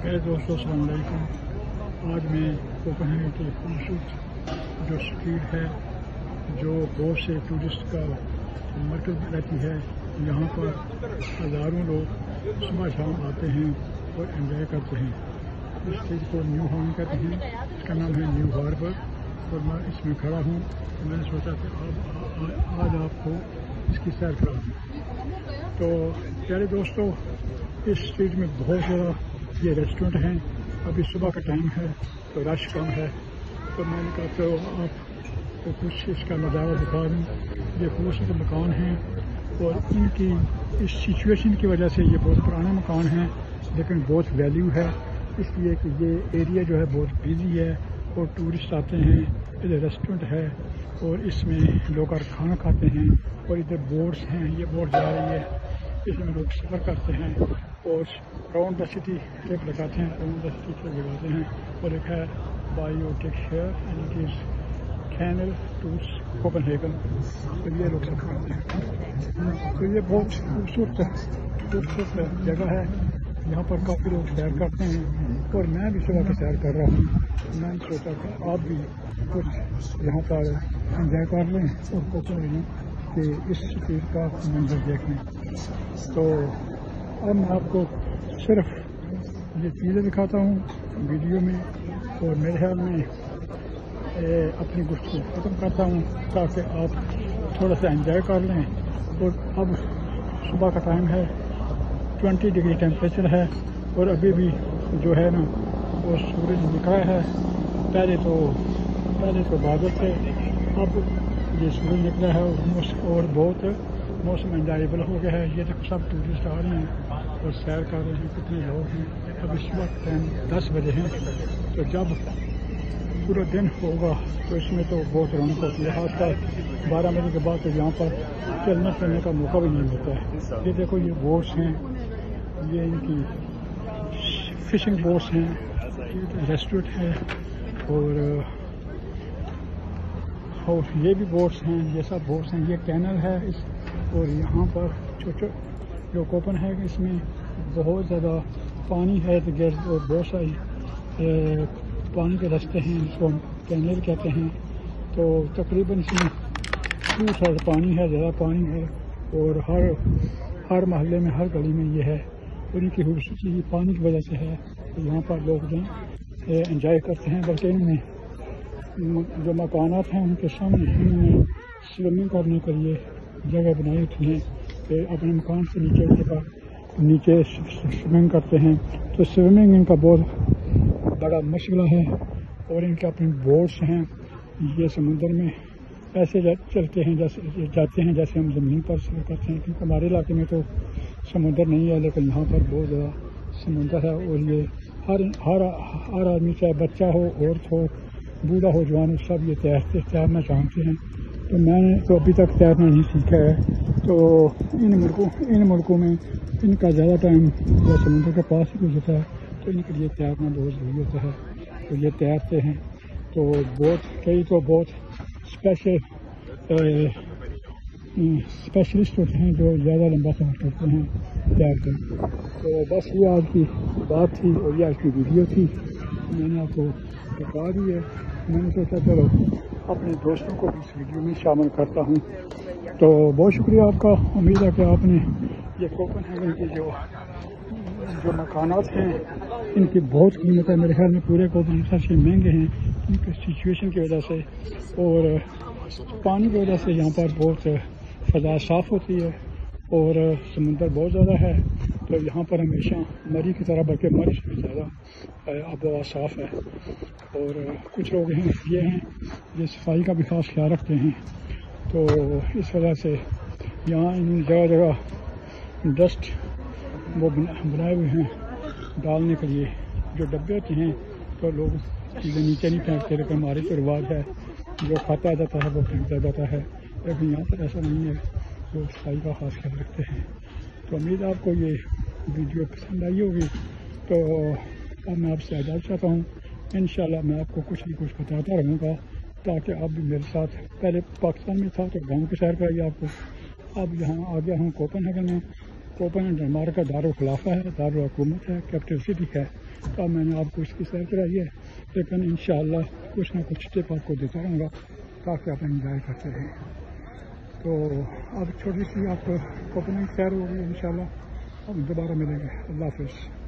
मेरे दोस्तों अस्सलाम वालेकुम। आज मैं कोपनहेगन की खूबसूरत जो स्ट्रीट है, जो बहुत से टूरिस्ट का मरकज़ रहती है, यहाँ पर हज़ारों लोग सुबह शाम आते हैं और एंजॉय करते हैं। इस स्ट्रीट को न्यू हार्बर कहते हैं, इसका नाम है न्यू हार्बर और मैं इसमें खड़ा हूँ। तो मैंने सोचा कि आज आपको इसकी सैर कराऊँ। तो प्यारे दोस्तों, इस स्ट्रीट में बहुत ज़्यादा ये रेस्टोरेंट हैं। अभी सुबह का टाइम है तो रश कम है, तो मैंने कहा तो आपको कुछ इसका नज़ारा दिखा दूँ। ये खूबसूरत मकान हैं और इनकी इस सिचुएशन की वजह से ये बहुत पुराने मकान हैं, लेकिन बहुत वैल्यू है, इसलिए कि ये एरिया जो है बहुत बिजी है और टूरिस्ट आते हैं। इधर रेस्टोरेंट है और इसमें लोग आकर खाना खाते हैं और इधर बोट्स हैं, ये बोट जा रही है, इसमें लोग सफ़र करते हैं और राउंड द सिटी ट्रिप लगाते हैं, राउंड द सिटी ट्रिप लगाते हैं। और एक है biotech share and it is canal tours Copenhagen, तो ये लोग सफ़र करते हैं। तो ये बहुत खूबसूरत जगह है, यहाँ पर काफ़ी लोग सैर करते हैं और मैं भी सुबह की सैर कर रहा हूँ। मैंने सोचा कि आप भी कुछ यहाँ पर एंजॉय कर लें और कोपनहेगन कि इस स्ट्रीट का मंजर देख लें। तो अब मैं आपको सिर्फ ये चीज़ें दिखाता हूँ वीडियो में और मेरे ख्याल में अपनी गुफ्तगू ख़त्म करता हूँ ताकि आप थोड़ा सा एंजॉय कर लें। और अब सुबह का टाइम है, 20 डिग्री टेम्परेचर है और अभी भी जो है ना वो सूरज निकला है। पहले तो बादल थे, अब ये सूरज निकला है और बहुत मौसम एंजॉयबल हो गया है। ये देखो सब टूरिस्ट आ रहे हैं और सैर कर रहे हैं, कितने लोग हैं। अभी सुबह टाइम 10 बजे हैं, तो जब पूरा दिन होगा तो इसमें तो बहुत रौनक होती है। खासकर 12 बजे के बाद तो यहाँ पर चलने फिरने का मौका भी नहीं होता है। ये देखो ये बोट्स हैं, ये इनकी फिशिंग बोट्स हैं, ये रेस्टोरेंट है और ये भी बोट्स हैं, ये सब बोट्स हैं। ये कैनल है और यहाँ पर छोटे जो कोपनहेगन इसमें बहुत ज़्यादा पानी है और बहुत सारी पानी के रास्ते हैं, इसको हम कैनल कहते हैं। तो तकरीबन इसमें 2/3 पानी है, ज़्यादा पानी है और हर मोहल्ले में हर गली में ये है और इनकी खूबसूरती पानी की वजह से है। तो यहाँ पर लोग जो एंजॉय करते हैं, बल्कि इनमें जो मकानात हैं उनके सामने इन्होंने स्विमिंग करने के लिए जगह बनाई होती है कि अपने मकान से नीचे स्विमिंग करते हैं। तो स्विमिंग इनका बहुत बड़ा मशगला है और इनके अपने बोट्स हैं, ये समुद्र में ऐसे चलते हैं जाते हैं जैसे हम ज़मीन पर सफ़र करते हैं, क्योंकि हमारे इलाके में तो समुद्र नहीं है, लेकिन यहाँ पर बहुत ज़्यादा समुद्र है। और ये हर आदमी, चाहे बच्चा हो, औरत हो, बूढ़ा हो, जवान हो, सब ये तैरना जानते हैं। तो मैंने तो अभी तक तैरना नहीं सीखा है। तो इन मुल्कों में इनका ज़्यादा टाइम जो समुद्र के पास ही गुजरता है, तो इनके लिए तैरना बहुत ज़रूरी होता है। तो ये तैरते हैं, तो कई तो बहुत स्पेशलिस्ट होते हैं जो ज़्यादा लंबा सफ़र करते हैं तैर कर। तो बस ये आज की बात थी और ये आज की वीडियो थी, मैंने आपको बता दी है। मैंने सोचा चलो अपने दोस्तों को भी इस वीडियो में शामिल करता हूँ। तो बहुत शुक्रिया आपका। उम्मीद है कि आपने ये कोपनहेगन की जो मकानात हैं इनकी बहुत कीमत है। मेरे ख्याल में पूरे कोपनहेगन से महंगे हैं इनकी सिचुएशन की वजह से और पानी की वजह से। यहाँ पर बहुत फ़ज़ा साफ़ होती है और समुंदर बहुत ज़्यादा है, तो यहाँ पर हमेशा मरी की तरह, बल्कि मरी से ज़्यादा आबोहवा साफ़ है। और कुछ लोग ये हैं जो सफाई का भी ख़ास ख्याल रखते हैं, तो इस वजह से यहाँ इन जगह जगह डस्ट वो बनाए हुए हैं डालने के लिए, जो डब्बे होते हैं, तो लोग चीज़ें नीचे नहीं फेंकते, लेकिन हमारे तो रिवाज है जो खाता जाता है वो फेंकता जाता है, लेकिन यहाँ पर ऐसा नहीं है, लोग सफाई का ख़ास ख्याल रखते हैं। तो उम्मीद आपको ये वीडियो पसंद आई होगी। तो अब मैं आपसे इजाज़त चाहता हूँ। इंशाल्लाह मैं आपको कुछ न कुछ बताता रहूँगा ताकि आप भी मेरे साथ, पहले पाकिस्तान में था तो गाँव की सैर कराइए आपको, अब यहाँ आ गया हूँ कोपनहेगन में, کوپن ڈنمارک کا دارالخلافہ ہے، دارالحکومت ہے، کیپٹل سٹی ہے. تو میں نے آپ کو اس کی سیر کرائی ہے، لیکن انشاءاللہ کچھ نہ کچھ ٹپ آپ کو دیتا رہوں گا تاکہ آپ انجوائے کرتے رہیں. تو اب چھوٹی سی آپ کوپن کی سیر ہوگی، انشاءاللہ ہم دوبارہ ملیں گے. اللہ حافظ.